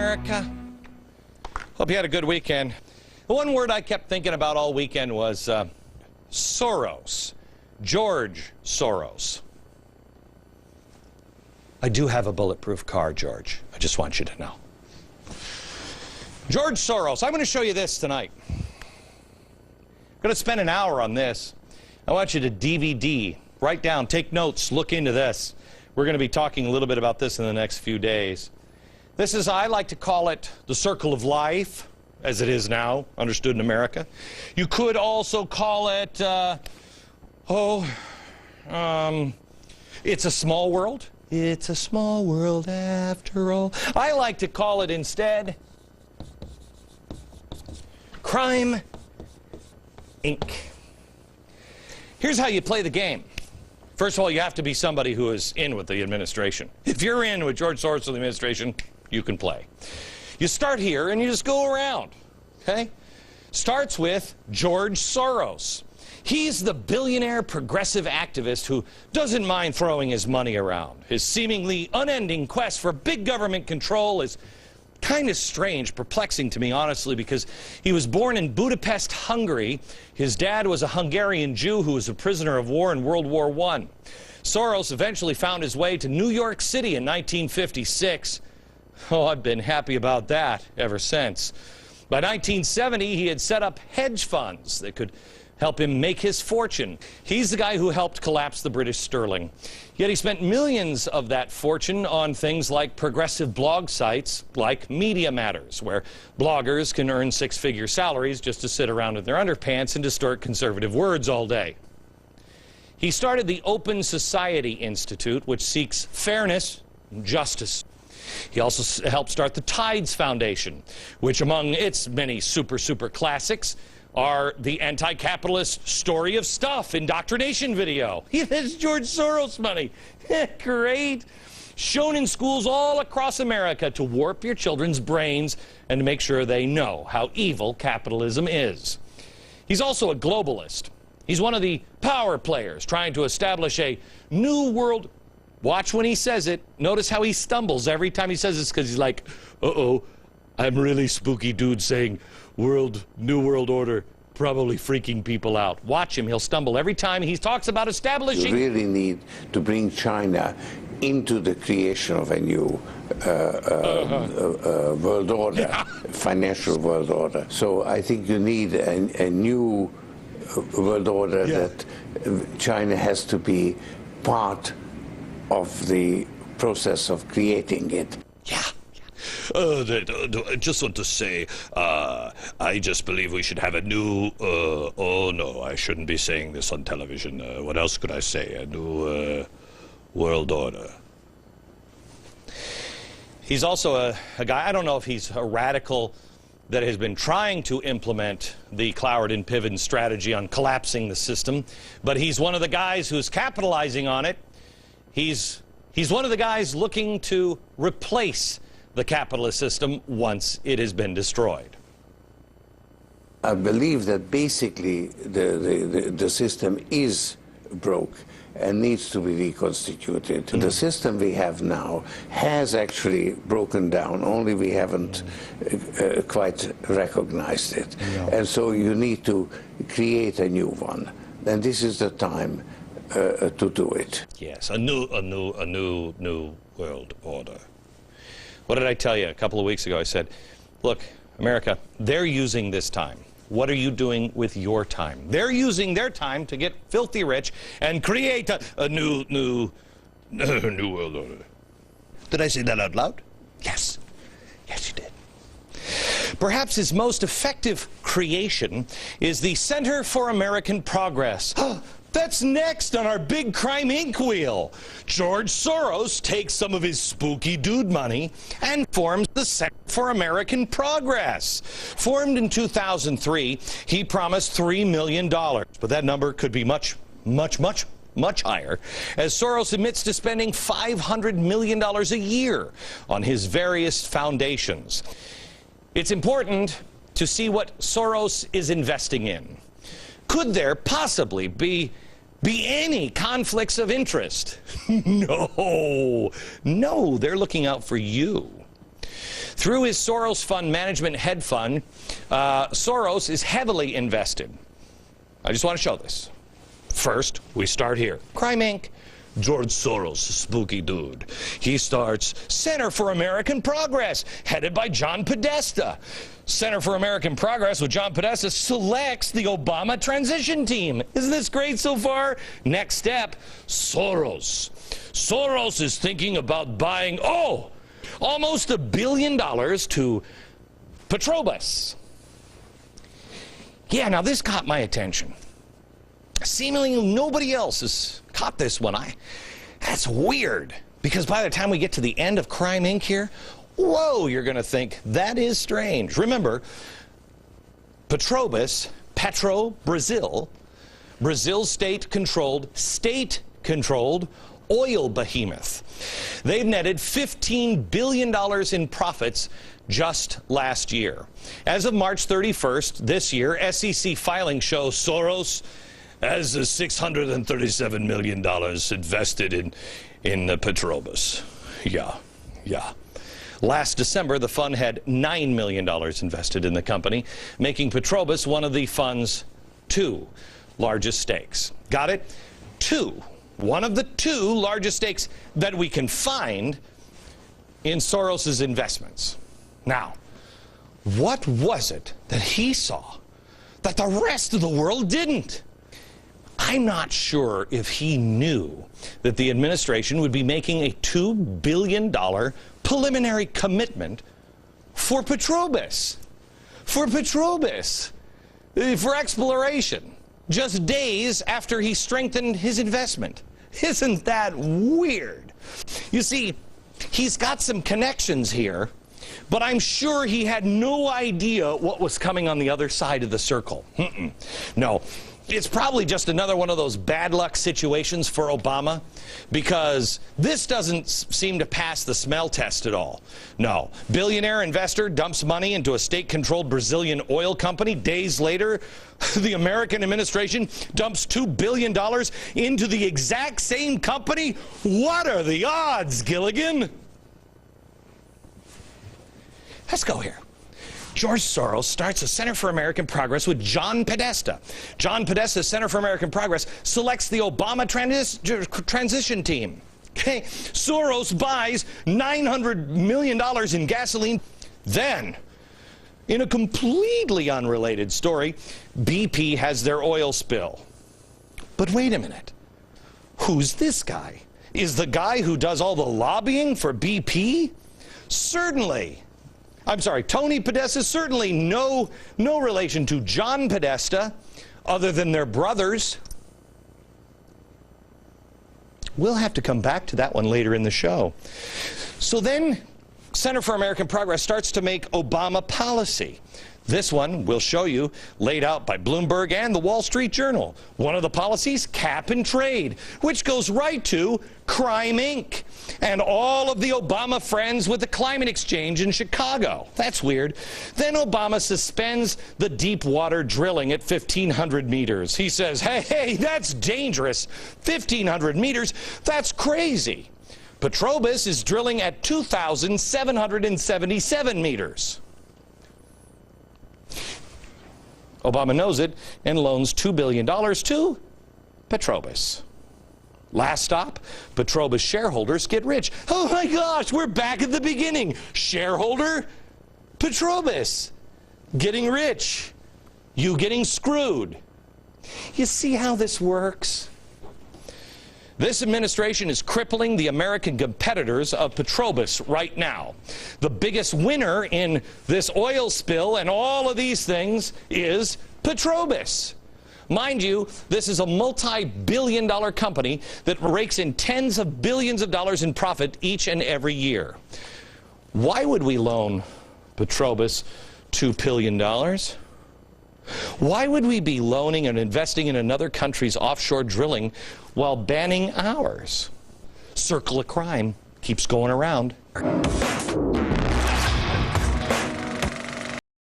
America? Hope you had a good weekend. The one word I kept thinking about all weekend was Soros. George Soros. I do have a bulletproof car, George. I just want you to know. George Soros. I'm going to show you this tonight. I'm going to spend an hour on this. I want you to DVD, write down, take notes, look into this. We're going to be talking a little bit about this in the next few days. This is, I like to call it the circle of life, as it is now, understood in America. You could also call it, it's a small world. It's a small world after all. I like to call it instead Crime Inc. Here's how you play the game. First of all, you have to be somebody who is in with the administration. If you're in with George Soros and the administration, you can play. You start here and you just go around, okay? Starts with George Soros. He's the billionaire progressive activist who doesn't mind throwing his money around. His seemingly unending quest for big government control is kind of strange, perplexing to me, honestly, because he was born in Budapest, Hungary. His dad was a Hungarian Jew who was a prisoner of war in World War I. Soros eventually found his way to New York City in 1956. Oh, I've been happy about that ever since. By 1970, he had set up hedge funds that could help him make his fortune. He's the guy who helped collapse the British sterling. Yet he spent millions of that fortune on things like progressive blog sites like Media Matters, where bloggers can earn six-figure salaries just to sit around in their underpants and distort conservative words all day. He started the Open Society Institute, which seeks fairness and justice. He also helped start the Tides Foundation, which among its many super classics are the anti-capitalist Story of Stuff indoctrination video. That's George Soros money. Great. Shown in schools all across America to warp your children's brains and to make sure they know how evil capitalism is. He's also a globalist. He's one of the power players trying to establish a new world. Watch when he says it. Notice how he stumbles every time he says this, because he's like, uh-oh, I'm really spooky dude saying new world order, probably freaking people out. Watch him. He'll stumble every time he talks about establishing. You really need to bring China into the creation of a new world order, financial world order. So I think you need a new world order that China has to be part of the process of creating it. I just want to say, I just believe we should have a new, oh no, I shouldn't be saying this on television. What else could I say? A new world order. He's also a guy, I don't know if he's a radical that has been trying to implement the Cloward and Piven strategy on collapsing the system, but he's one of the guys who's capitalizing on it. He's one of the guys looking to replace the capitalist system once it has been destroyed. I believe that basically the system is broke and needs to be reconstituted. The system we have now has actually broken down, only we haven't quite recognized it. And so you need to create a new one. And this is the time to do it. Yes, a new world order. What did I tell you a couple of weeks ago? I said, look, America, they're using this time. What are you doing with your time? They're using their time to get filthy rich and create a new world order. Did I say that out loud? Yes. Yes, you did. Perhaps his most effective creation is the Center for American Progress. That's next on our big Crime Inc. wheel. George Soros takes some of his spooky dude money and forms the Center for American Progress. Formed in 2003, he promised $3 million, but that number could be much higher, as Soros admits to spending $500 million a year on his various foundations. It's important to see what Soros is investing in. Could there possibly be any conflicts of interest? No, they're looking out for you. Through his Soros Fund Management Hedge Fund, Soros is heavily invested. I just want to show this. First, we start here. Crime Inc. George Soros, spooky dude. He starts Center for American Progress, headed by John Podesta. Center for American Progress with John Podesta selects the Obama transition team. Isn't this great so far? Next step, Soros. Soros is thinking about buying, almost $1 billion to Petrobras. Yeah, now this caught my attention. Seemingly nobody else has caught this one. That's weird, because by the time we get to the end of Crime Inc. here, whoa, you're going to think that is strange. Remember, Petrobras, Brazil's state-controlled oil behemoth. They've netted $15 billion in profits just last year. As of March 31st this year, SEC filings show Soros has $637 million invested in Petrobras. Yeah. Last December, the fund had $9 million invested in the company, making Petrobras one of the fund's 2 largest stakes. Got it? 2. One of the 2 largest stakes that we can find in Soros's investments. Now, what was it that he saw that the rest of the world didn't? I'm not sure if he knew that the administration would be making a $2 billion preliminary commitment for Petrobras. For exploration, just days after he strengthened his investment. Isn't that weird? You see, he's got some connections here, but I'm sure he had no idea what was coming on the other side of the circle. No. It's probably just another one of those bad luck situations for Obama, because this doesn't seem to pass the smell test at all. No. Billionaire investor dumps money into a state-controlled Brazilian oil company. Days later, the American administration dumps $2 billion into the exact same company? What are the odds, Gilligan? Let's go here. George Soros starts a Center for American Progress with John Podesta. John Podesta's Center for American Progress selects the Obama transition team. Okay, Soros buys $900 million in gasoline. Then, in a completely unrelated story, BP has their oil spill. But wait a minute. Who's this guy? Is the guy who does all the lobbying for BP? Certainly. I'm sorry, Tony Podesta, certainly no relation to John Podesta, other than their brothers. We'll have to come back to that one later in the show. So then, Center for American Progress starts to make Obama policy. This one, we'll show you, laid out by Bloomberg and the Wall Street Journal. One of the policies, cap and trade, which goes right to Crime Inc. and all of the Obama friends with the climate exchange in Chicago. That's weird. Then Obama suspends the deep water drilling at 1,500 meters. He says, hey, that's dangerous. 1,500 meters, that's crazy. Petrobras is drilling at 2,777 meters. Obama knows it and loans $2 billion to Petrobras. Last stop, Petrobras shareholders get rich. Oh my gosh, we're back at the beginning. Shareholder, Petrobras getting rich. You getting screwed. You see how this works? This administration is crippling the American competitors of Petrobras right now. The biggest winner in this oil spill and all of these things is Petrobras. Mind you, this is a multi-billion-dollar company that rakes in tens of billions of dollars in profit each and every year. Why would we loan Petrobras $2 billion? Why would we be loaning and investing in another country's offshore drilling while banning ours? Circle of crime keeps going around.